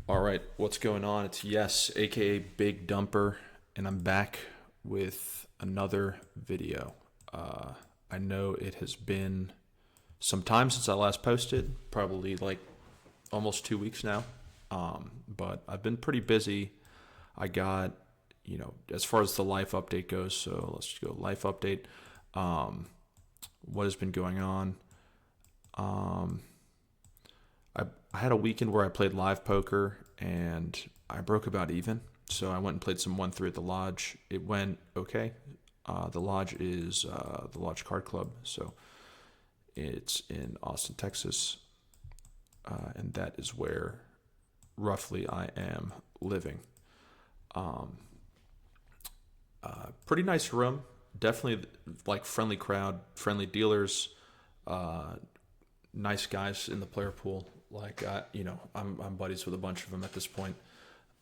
All right, what's going on? It's Yes, aka Big Dumper, and I'm back with another video. I know it has been some time since I last posted, probably like almost 2 weeks now. But I've been pretty busy. I got, as far as the life update goes, so let's just go life update. Um, what has been going on? Um, I had a weekend where I played live poker and I broke about even. So I went and played some 1-3 at the lodge. It went okay. The lodge is the Lodge Card Club. So it's in Austin, Texas. And that is where roughly I am living. Um, Pretty nice room. Definitely like friendly crowd, friendly dealers, uh, nice guys in the player pool. Like I'm buddies with a bunch of them at this point.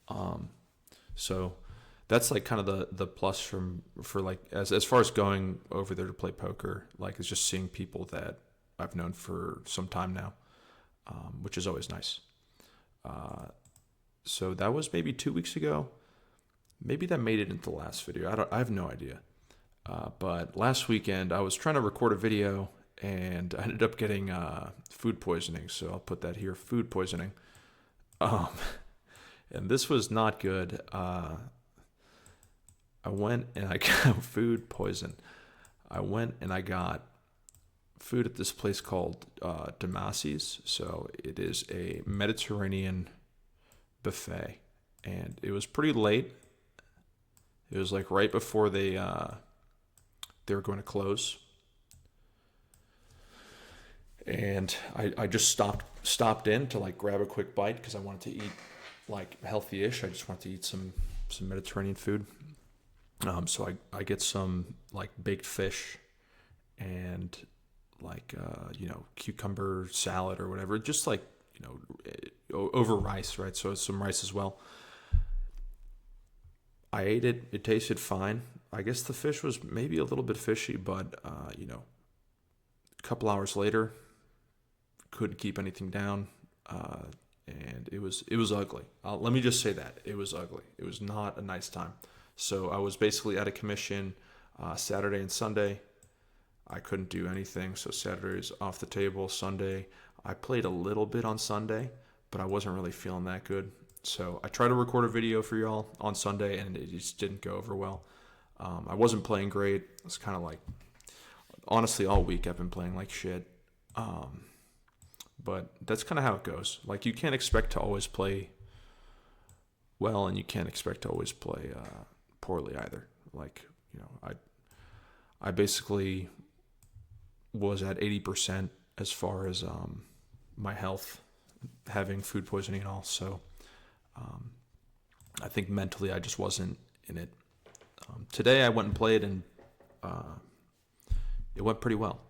Um, so that's like kind of the plus for like as far as going over there to play poker. Like it's just seeing people that I've known for some time now, which is always nice. Uh, so that was maybe 2 weeks ago. Maybe that made it into the last video. I have no idea. But last weekend I was trying to record a video and I ended up getting food poisoning. So I'll put that here: food poisoning. Um, and this was not good. I went and I got food poison. I went and I got food at this place called Damasi's. So it is a Mediterranean buffet, and it was pretty late. It was like right before they were going to close, and I just stopped in to like grab a quick bite because I wanted to eat like healthy-ish. I just wanted to eat some Mediterranean food. So I get some like baked fish and like cucumber salad or whatever, just like over rice, right? So it's some rice as well. I ate it. It tasted fine. I guess the fish was maybe a little bit fishy, but a couple hours later, couldn't keep anything down, uh, and it was ugly. Let me just say that it was ugly. It was not a nice time. So I was basically out of commission Saturday and Sunday. I couldn't do anything. So Saturday's off the table. Sunday, I played a little bit on Sunday, but I wasn't really feeling that good. So I tried to record a video for y'all on Sunday, and it just didn't go over well. I wasn't playing great. It's kind of like, honestly, all week I've been playing like shit. Um, but that's kind of how it goes. Like you can't expect to always play well, and you can't expect to always play poorly either. Like I basically was at 80% as far as my health, having food poisoning and all. So um, I think mentally I just wasn't in it. Today I went and played, and uh, it went pretty well.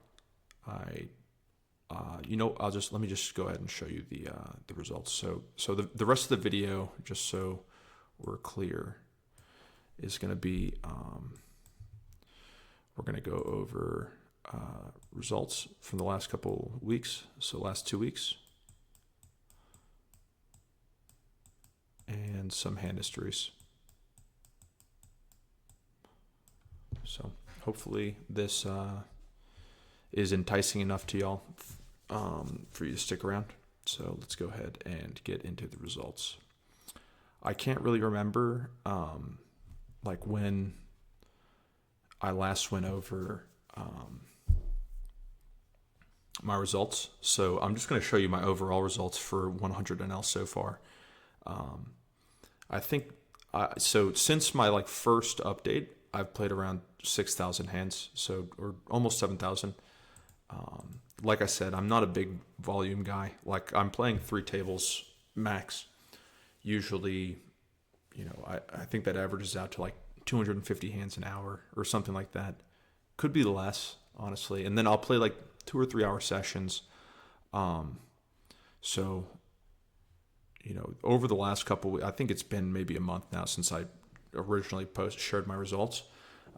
I let me just go ahead and show you the results. So the rest of the video, just so we're clear, is going to be we're going to go over results from the last couple weeks, so last 2 weeks, and some hand histories. So hopefully this is enticing enough to y'all for you to stick around. So let's go ahead and get into the results. I can't really remember like when I last went over my results. So I'm just going to show you my overall results for 100NL so far. Um, I think so. Since my like first update, I've played around 6,000 hands, so or almost 7,000. Like I said, I'm not a big volume guy. Like I'm playing 3 tables max. Usually, I think that averages out to like 250 hands an hour or something like that. Could be less, honestly. And then I'll play like 2 or 3 hour sessions. Um, so, over the last couple, I think it's been maybe a month now since I originally shared my results.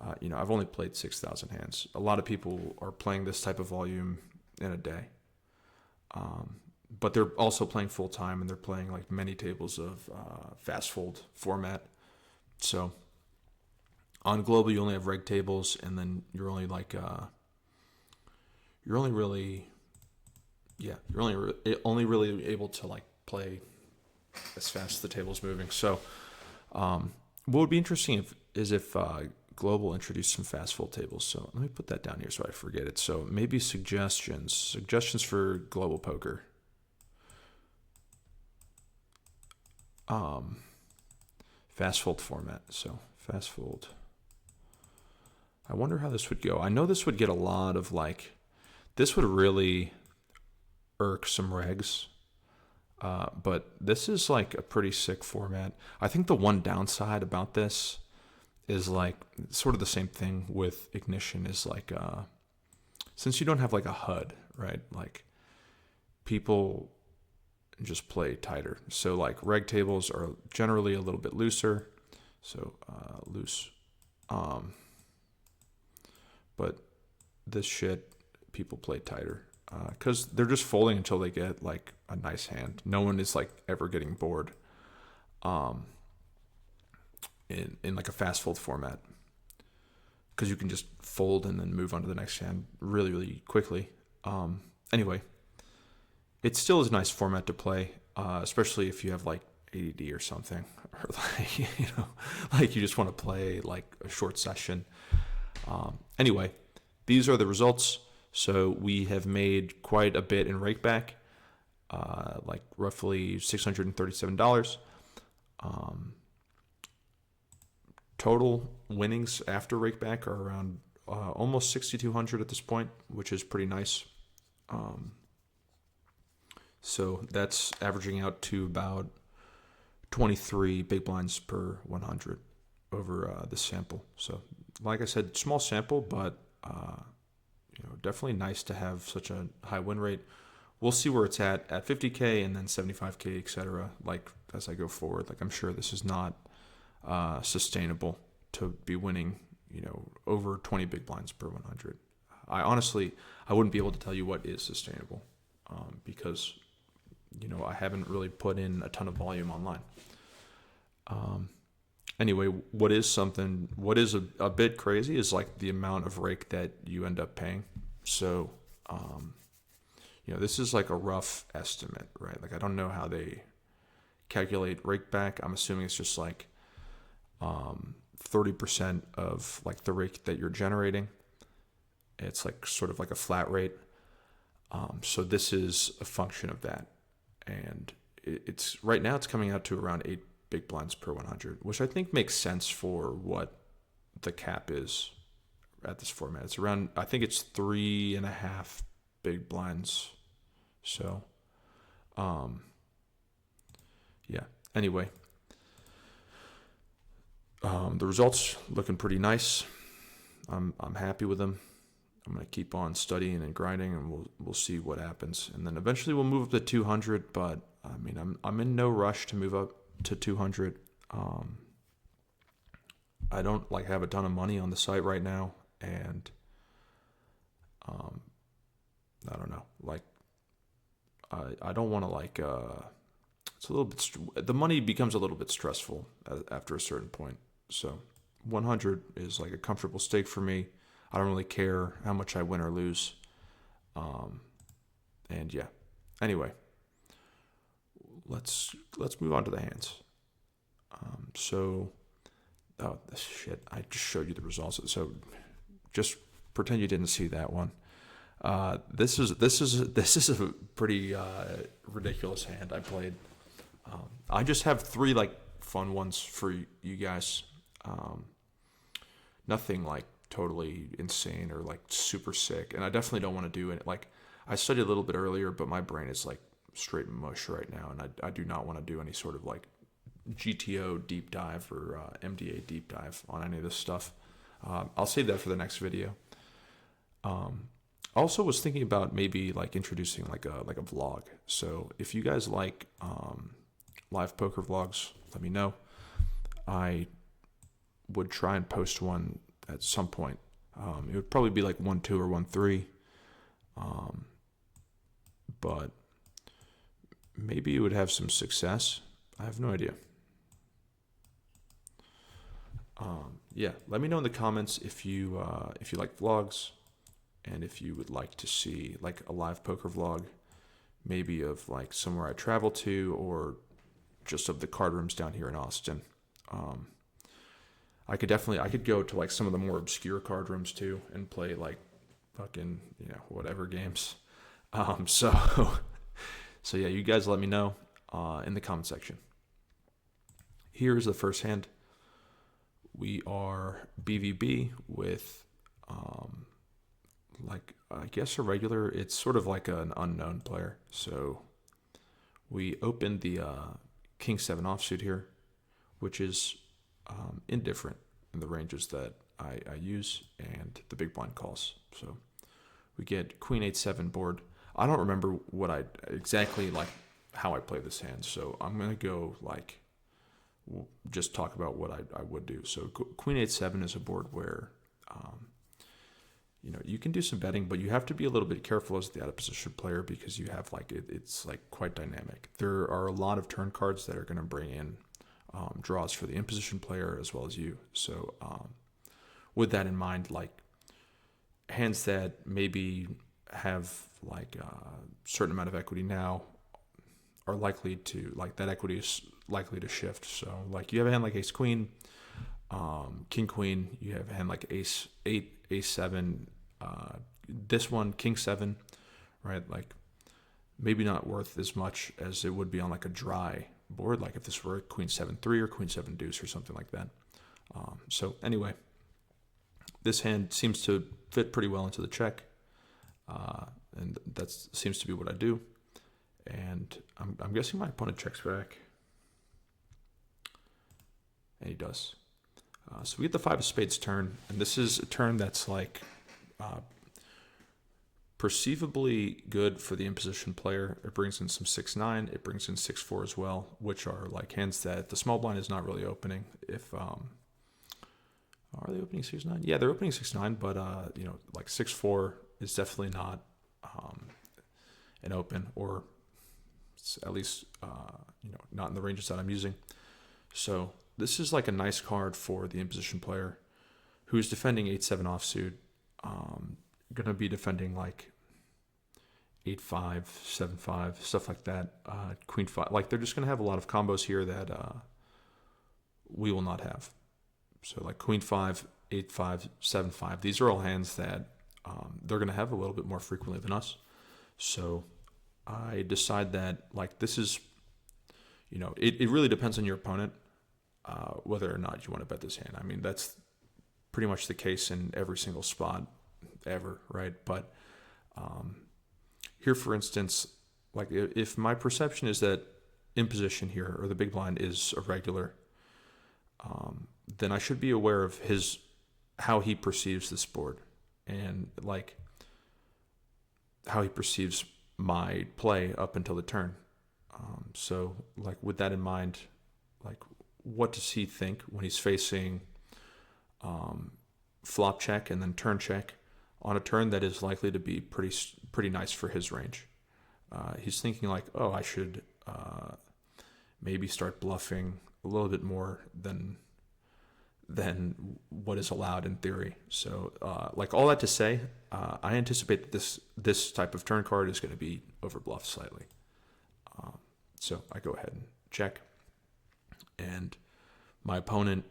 I've only played 6,000 hands. A lot of people are playing this type of volume in a day. but they're also playing full time, and they're playing like many tables of fast fold format. So on global, you only have reg tables, and then you're only like you're only really only really able to like play as fast as the table's moving. So what would be interesting if global introduced some fast fold tables. So let me put that down here so I forget it. So maybe suggestions for global poker. Fast fold format. So fast fold. I wonder how this would go. I know this would get a lot of like, this would really irk some regs. But this is like a pretty sick format. I think the one downside about this is like sort of the same thing with Ignition is like, since you don't have like a HUD, right? Like people just play tighter. So like reg tables are generally a little bit looser. So loose. But this shit, people play tighter because they're just folding until they get like a nice hand. No one is like ever getting bored in like a fast fold format because you can just fold and then move on to the next hand really, really quickly. Anyway, it still is a nice format to play, especially if you have like ADD or something, or like, like you just want to play like a short session. Anyway, these are the results. So we have made quite a bit in rakeback, like roughly $637. Total winnings after rakeback are around almost 6,200 at this point, which is pretty nice. So that's averaging out to about 23 big blinds per 100 over the sample. So like I said, small sample, but definitely nice to have such a high win rate. We'll see where it's at 50K and then 75K, etc. Like as I go forward, like I'm sure this is not sustainable to be winning, over 20 big blinds per 100. I wouldn't be able to tell you what is sustainable because, I haven't really put in a ton of volume online. Anyway, what is a bit crazy is like the amount of rake that you end up paying. So, this is like a rough estimate, right? Like I don't know how they calculate rake back. I'm assuming it's just like 30% of like the rake that you're generating. It's like sort of like a flat rate. So this is a function of that. And it's right now it's coming out to around 8 big blinds per 100, which I think makes sense for what the cap is at this format. It's around, I think it's 3.5 big blinds. So, yeah. Anyway, the results looking pretty nice. I'm happy with them. I'm gonna keep on studying and grinding, and we'll see what happens. And then eventually we'll move up to 200. But I mean, I'm in no rush to move up to 200. I don't like have a ton of money on the site right now, and I don't know. Like, I don't want to like. It's a little bit. The money becomes a little bit stressful after a certain point. So 100 is like a comfortable stake for me. I don't really care how much I win or lose. And yeah. Anyway, let's move on to the hands. Shit, I just showed you the results. So just pretend you didn't see that one. This is a pretty ridiculous hand I played. I just have 3 like fun ones for you guys. Nothing like totally insane or like super sick, and I definitely don't want to do it. Like I studied a little bit earlier, but my brain is like straight mush right now, and I do not want to do any sort of like GTO deep dive or MDA deep dive on any of this stuff. I'll save that for the next video. Also was thinking about maybe like introducing like a vlog. So if you guys like live poker vlogs, let me know. I would try and post one at some point. It would probably be like 1-2 or 1-3. But maybe it would have some success. I have no idea. Yeah, let me know in the comments if you like vlogs, and if you would like to see like a live poker vlog, maybe of like somewhere I travel to, or just of the card rooms down here in Austin. I could go to like some of the more obscure card rooms too and play like fucking whatever games. So so yeah, you guys let me know in the comment section. Here's the first hand. We are BVB with like I guess a regular. It's sort of like an unknown player. So we opened the King 7 offsuit here, which is indifferent in the ranges that I use and the big blind calls. So we get Queen 8-7 board. I don't remember what I exactly like how I play this hand, so I'm gonna go like just talk about what I would do. So Queen 8-7 is a board where you can do some betting, but you have to be a little bit careful as the out of position player, because you have like it's like quite dynamic. There are a lot of turn cards that are going to bring in draws for the in position player as well as you. So with that in mind, like hands that maybe have like a certain amount of equity now are likely to, like, that equity is likely to shift. So like you have a hand like ace queen, king queen, you have a hand like ace 8, ace 7, this one king 7, right? Like maybe not worth as much as it would be on like a dry board, like if this were queen 7-3 or queen 7 deuce or something like that. So anyway, this hand seems to fit pretty well into the check, and that seems to be what I do. And I'm guessing my opponent checks back, and he does. So we get the 5 of spades turn, and this is a turn that's like perceivably good for the in-position player. It brings in some 6-9, it brings in 6-4 as well, which are like hands that the small blind is not really opening. If are they opening 6-9? Yeah, they're opening 6-9, but like 6-4 is definitely not an open, or at least not in the ranges that I'm using. So this is like a nice card for the in-position player who's defending 8-7 offsuit. Gonna be defending like 8-5, 7-5, stuff like that. Queen 5, like they're just gonna have a lot of combos here that we will not have. So like Queen 5, 8-5, 7-5. These are all hands that they're gonna have a little bit more frequently than us. So I decide that like this is, it really depends on your opponent whether or not you want to bet this hand. I mean, that's pretty much the case in every single spot ever, right? But here, for instance, like if my perception is that in position here, or the big blind is a regular, then I should be aware of how he perceives this board, and like how he perceives my play up until the turn. So like with that in mind, like what does he think when he's facing flop check and then turn check on a turn that is likely to be pretty nice for his range? He's thinking like, oh, I should maybe start bluffing a little bit more than what is allowed in theory. So like all that to say, I anticipate that this type of turn card is going to be overbluffed slightly. So I go ahead and check, and my opponent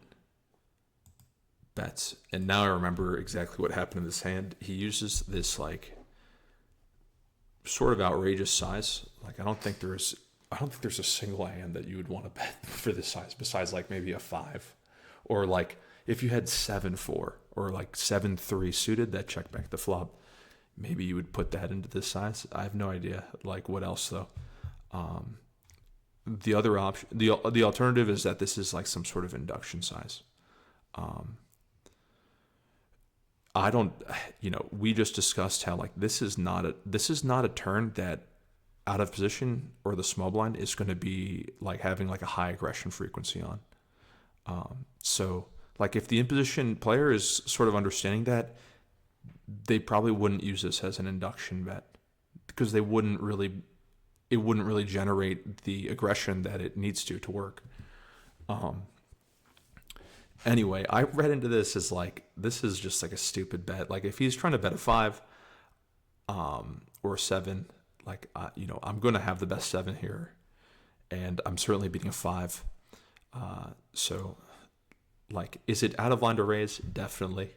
bets. And now I remember exactly what happened in this hand. He uses this like sort of outrageous size. Like I don't think there's a single hand that you would want to bet for this size besides like maybe a 5, or like if you had 7-4 or like 7-3 suited that check back the flop, maybe you would put that into this size. I have no idea like what else though. The other option, the alternative is that this is like some sort of induction size. I don't, we just discussed how like this is not a turn that out of position or the small blind is going to be like having like a high aggression frequency on. So like if the in position player is sort of understanding that, they probably wouldn't use this as an induction bet, because they wouldn't really it wouldn't really generate the aggression that it needs to work. Anyway, I read into this as like, this is just like a stupid bet. Like if he's trying to bet a 5 or a 7, like, I'm going to have the best 7 here. And I'm certainly beating a 5. So, like, is it out of line to raise? Definitely.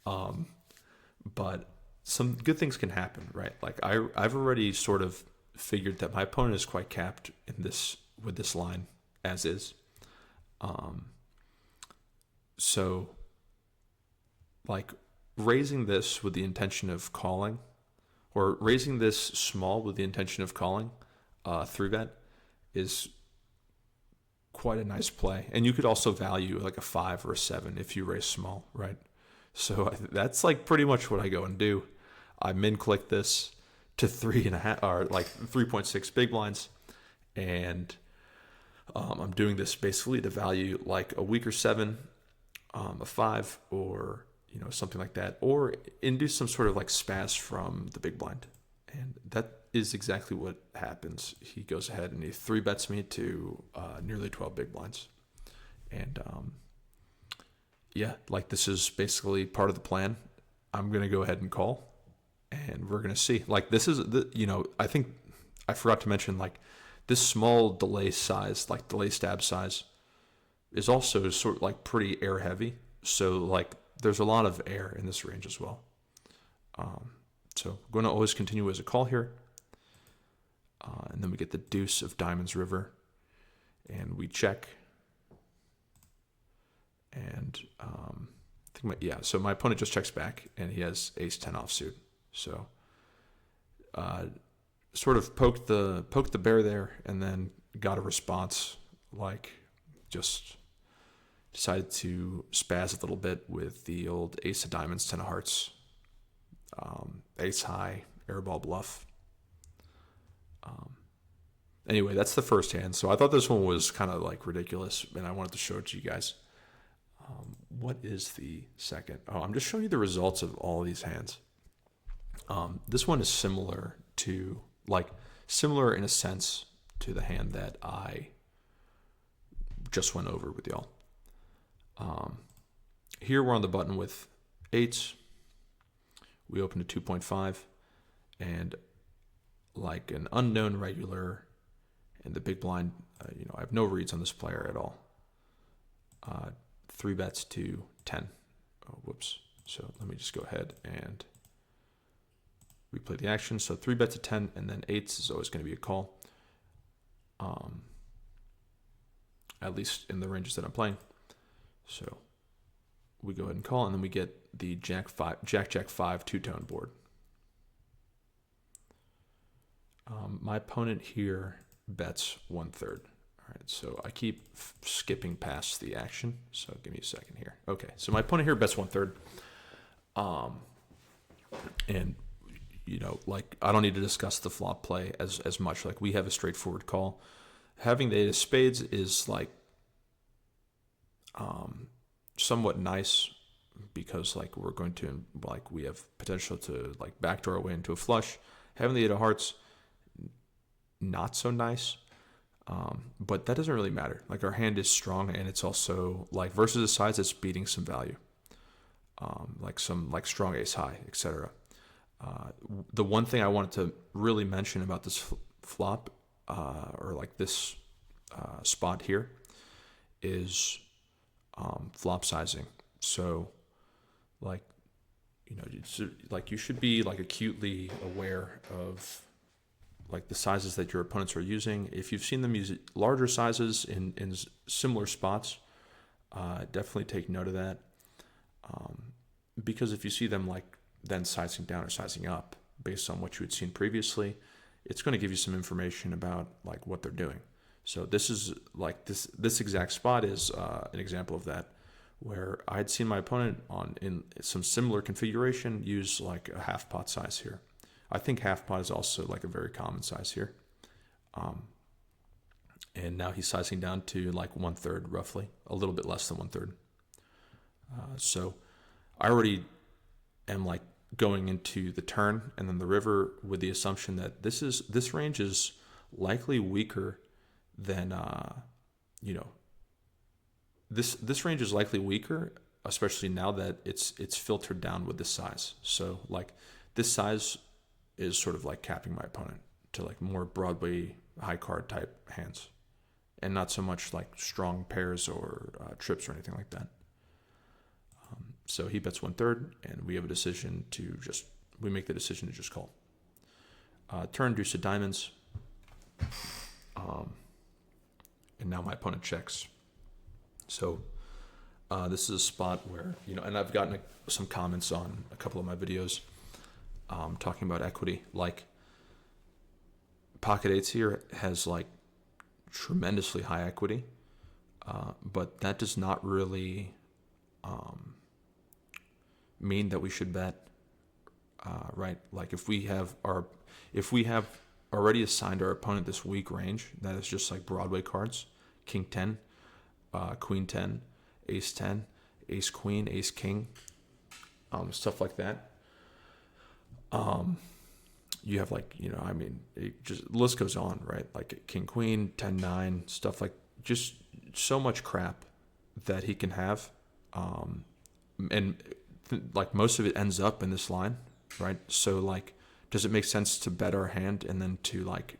But some good things can happen, right? Like I've already sort of figured that my opponent is quite capped in this with this line as is. So, like, raising this with the intention of calling, or raising this small with the intention of calling, 3-bet is quite a nice play. And you could also value like a 5 or a 7 if you raise small, right? So that's like pretty much what I go and do. I min click this to 3.5 or like 3.6 big blinds, and I'm doing this basically to value like a weaker 7, a 5, or something like that, or induce some sort of like spaz from the big blind. And that is exactly what happens. He goes ahead and he 3-bets me to nearly 12 big blinds. And yeah, like this is basically part of the plan. I'm going to go ahead and call, and we're going to see. Like this is, I think I forgot to mention, like this small delay size, like delay stab size, is also sort of like pretty air heavy. So like there's a lot of air in this range as well. So I'm going to always continue as a call here. And then we get the deuce of diamonds river, and we check. And so my opponent just checks back, and he has ace 10 offsuit. So sort of poked the bear there, and then got a response, like just decided to spaz a little bit with the old ace of diamonds, 10 of hearts, ace high, airball bluff. Anyway, that's the first hand. So I thought this one was kind of like ridiculous, and I wanted to show it to you guys. What is the second? Oh, I'm just showing you the results of all these hands. This one is similar in a sense to the hand that I just went over with y'all. Here we're on the button with 8s. We open to 2.5, and like an unknown regular in the big blind, I have no reads on this player at all. 3-bets to 10. Oh, whoops. So let me just go ahead and replay the action. So 3-bets to 10, and then 8s is always going to be a call. At least in the ranges that I'm playing. So we go ahead and call, and then we get the Jack 5 two-tone board. My opponent here bets 1/3. All right, so I keep skipping past the action. So give me a second here. Okay, so my opponent here bets 1/3. And like I don't need to discuss the flop play as much. Like we have a straightforward call. Having the 8 of spades is like somewhat nice, because like we're going to, like, we have potential to like backdoor our way into a flush. Having the 8 of hearts, not so nice, but that doesn't really matter. Like our hand is strong, and it's also like versus the sides, it's beating some value, like some like strong ace high, etc. The one thing I wanted to really mention about this flop, or like this spot here, is flop sizing. So like you should be like acutely aware of like the sizes that your opponents are using. If you've seen them use larger sizes in similar spots, definitely take note of that, because if you see them like then sizing down or sizing up based on what you had seen previously, it's going to give you some information about like what they're doing. So this is like this exact spot is an example of that, where I had seen my opponent in some similar configuration use like a half pot size here. I think half pot is also like a very common size here. And now he's sizing down to like 1/3 roughly, a little bit less than 1/3. So I already am like going into the turn and then the river with the assumption that this range is likely weaker than this range is likely weaker, especially now that it's filtered down with the size. So like this size is sort of like capping my opponent to like more Broadway high card type hands, and not so much like strong pairs or trips or anything like that. So he bets 1/3, and we have a decision to we make the decision to just call. Turn deuce of diamonds, and now my opponent checks. So this is a spot where, and I've gotten some comments on a couple of my videos talking about equity. Like pocket eights here has like tremendously high equity, but that does not really mean that we should bet, right? Like if we have already assigned our opponent this weak range that is just like Broadway cards, King 10, Queen 10, Ace 10, Ace Queen, Ace King, stuff like that. You have like, it just list goes on, right? Like King Queen, 10-9, stuff like just so much crap that he can have. Like most of it ends up in this line, right? So like, does it make sense to bet our hand and then to like,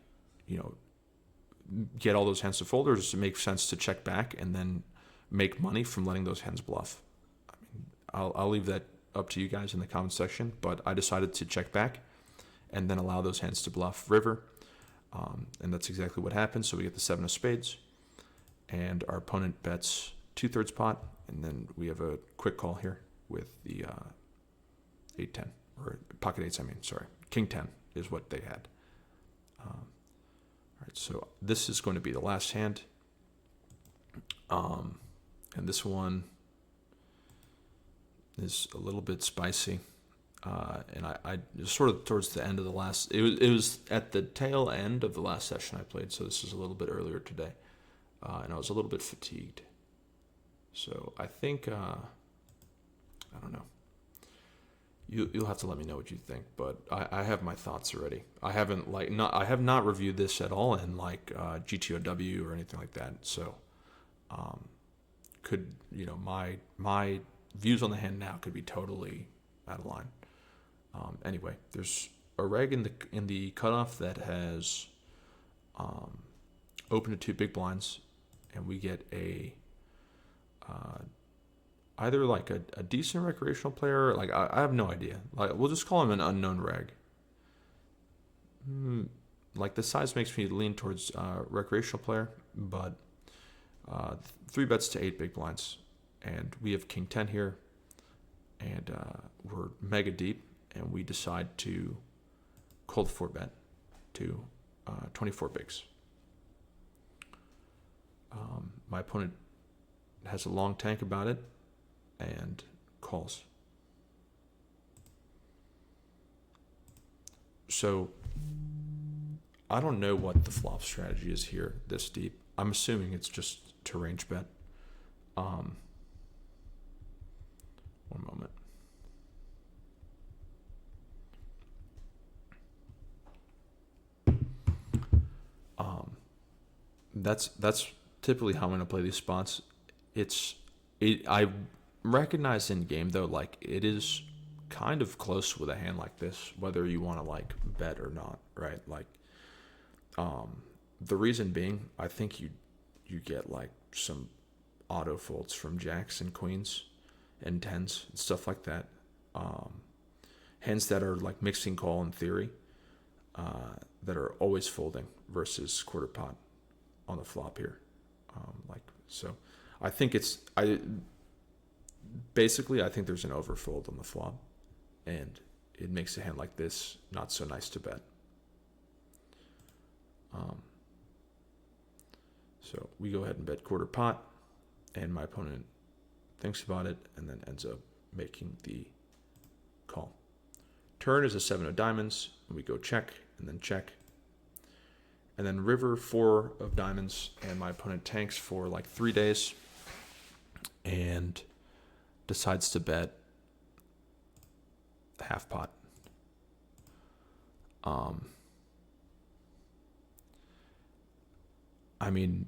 get all those hands to fold, or does it make sense to check back and then make money from letting those hands bluff? I mean, I'll leave that up to you guys in the comment section, but I decided to check back and then allow those hands to bluff river, and that's exactly what happened. So we get the 7 of spades, and our opponent bets 2/3 pot, and then we have a quick call here with the 8-10, or pocket eights, sorry. King 10 is what they had. All right, so this is going to be the last hand. And this one is a little bit spicy. And I sort of towards the end of the last, it was at the tail end of the last session I played, so this is a little bit earlier today. And I was a little bit fatigued. So I think, I don't know. You'll have to let me know what you think, but I have my thoughts already. I have not reviewed this at all in like GTOW or anything like that. So, could my views on the hand now could be totally out of line. Anyway, there's a reg in the cutoff that has open to 2 big blinds, and we get a either like a decent recreational player, like I have no idea. Like we'll just call him an unknown reg. Like the size makes me lean towards recreational player, but 3 bets to 8 big blinds, and we have King 10 here, and we're mega deep, and we decide to cold 4-bet to 24 bigs. My opponent has a long tank about it and calls. So I don't know what the flop strategy is here this deep. I'm assuming it's just to range bet. One moment. That's typically how I'm gonna play these spots. I recognize in game though, like it is kind of close with a hand like this, whether you want to like bet or not, right? Like, the reason being, I think you get like some auto folds from jacks and queens and 10s and stuff like that. Hands that are like mixing call in theory, that are always folding versus quarter pot on the flop here. So I think I think there's an overfold on the flop, and it makes a hand like this not so nice to bet. So we go ahead and bet quarter pot, and my opponent thinks about it and then ends up making the call. Turn is a 7 of diamonds, and we go check and then check. And then river 4 of diamonds, and my opponent tanks for like 3 days and decides to bet half pot. I mean,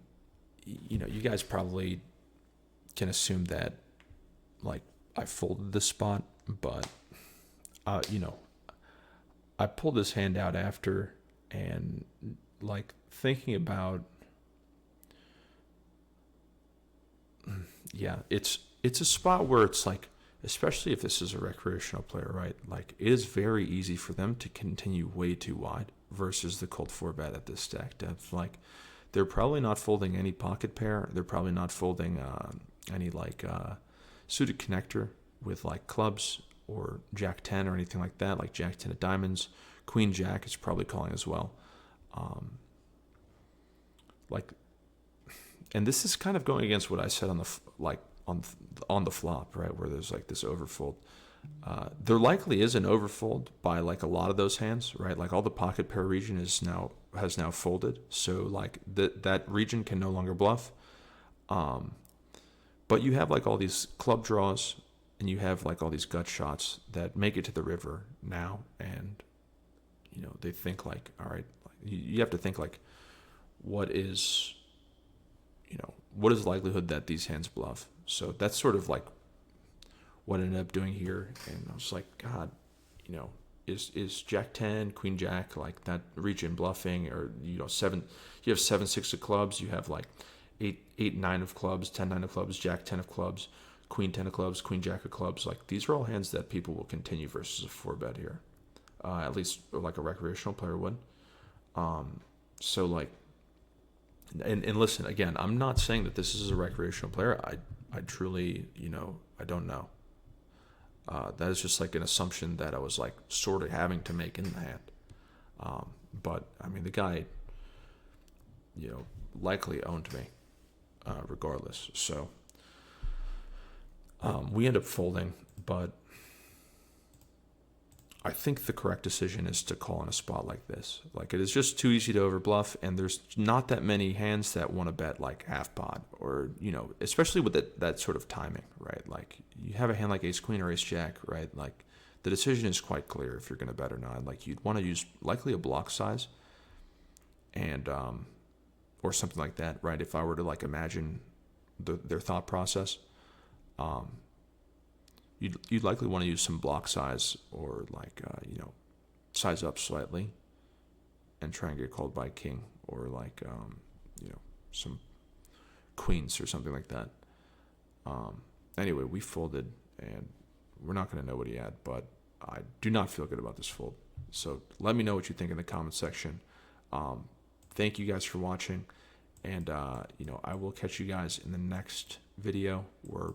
you guys probably can assume that, like, I folded this spot, but, you know, I pulled this hand out after, and, like, thinking about, yeah, it's a spot where it's like, especially if this is a recreational player, right? Like, it is very easy for them to continue way too wide versus the cold four bet at this stack depth. Like, they're probably not folding any pocket pair. They're probably not folding any like suited connector with like clubs or Jack 10 or anything like that, like Jack 10 of diamonds. Queen Jack is probably calling as well. Like, and this is kind of going against what I said on the on the flop, right, where there's like this overfold. There likely is an overfold by like a lot of those hands, right? Like all the pocket pair region has now folded, so like that region can no longer bluff. But you have like all these club draws, and you have like all these gut shots that make it to the river now, and they think like, all right, you have to think like, what is the likelihood that these hands bluff? So that's sort of like what I ended up doing here. And I was like, God, is Jack 10, Queen Jack, like that region bluffing? Or, seven, you have 7-6 of clubs, you have like 8-9 of clubs, 10-9 of clubs, Jack 10 of clubs, Queen 10 of clubs, Queen Jack of clubs. Like, these are all hands that people will continue versus a 4-bet here. At least like a recreational player would. So like, and listen, again, I'm not saying that this is a recreational player. I truly, I don't know. That is just like an assumption that I was like sort of having to make in the hand. But I mean, the guy, likely owned me, regardless. So we end up folding, but I think the correct decision is to call in a spot like this. Like, it is just too easy to overbluff, and there's not that many hands that want to bet like half pot, or especially with that sort of timing, right? Like, you have a hand like Ace Queen or Ace Jack, right? Like, the decision is quite clear if you're going to bet or not. Like, you'd want to use likely a block size, and or something like that, right? If I were to like imagine their thought process, you'd likely want to use some block size, or like size up slightly and try and get called by king, or like some queens or something like that. Anyway, we folded, and we're not going to know what he had, but I do not feel good about this fold. So let me know what you think in the comment section. Thank you guys for watching, and I will catch you guys in the next video, where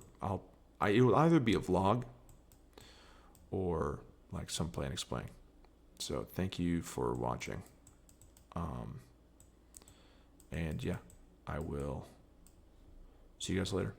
it will either be a vlog or like some play and explain. So thank you for watching. And yeah, I will see you guys later.